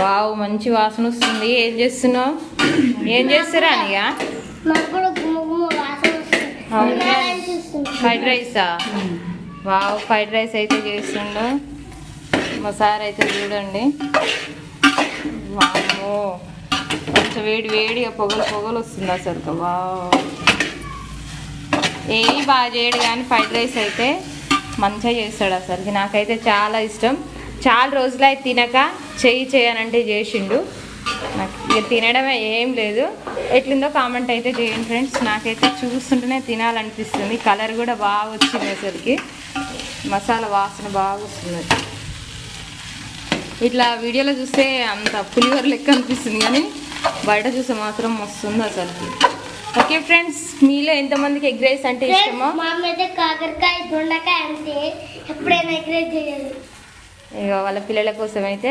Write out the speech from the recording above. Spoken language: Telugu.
వావ్, మంచి వాసన వస్తుంది. ఏం చేస్తున్నావు? ఏం చేస్తారా అనియ? ఫ్రైడ్ రైసా? వావ్, ఫ్రైడ్ రైస్ అయితే చేస్తుండు మా సార్ అయితే. చూడండి, వామ్మో, కొంచెం వేడి వేడిగా పొగలు పొగలు వస్తుంది అసలు. వావ్, ఏవి బాగా చేయడు కానీ ఫ్రైడ్ రైస్ అయితే మంచిగా చేస్తాడు అసలు. నాకైతే చాలా ఇష్టం. చాలా రోజులు అయితే తినక చేయనంటే చేసిండు. నాకు ఇక తినడమే ఏం లేదు. ఎట్లుందో కామెంట్ అయితే చేయండి ఫ్రెండ్స్. నాకైతే చూస్తుంటేనే తినాలనిపిస్తుంది. కలర్ కూడా బాగా వచ్చింది అసలుకి. మసాలా వాసన బాగా వస్తుంది. ఇట్లా వీడియోలో చూస్తే అంత పులిహోర లెక్క అనిపిస్తుంది కానీ బయట చూస్తే మాత్రం వస్తుంది అసలుకి. ఓకే ఫ్రెండ్స్, మీలో ఎంతమందికి ఎగ్ రైస్ అంటే ఇష్టమో? కాకరకాయ, దొండకాయ అంటే ఎప్పుడైనా ఎగ్ రైస్ చేయాలి. ఇక వాళ్ళ పిల్లల కోసం అయితే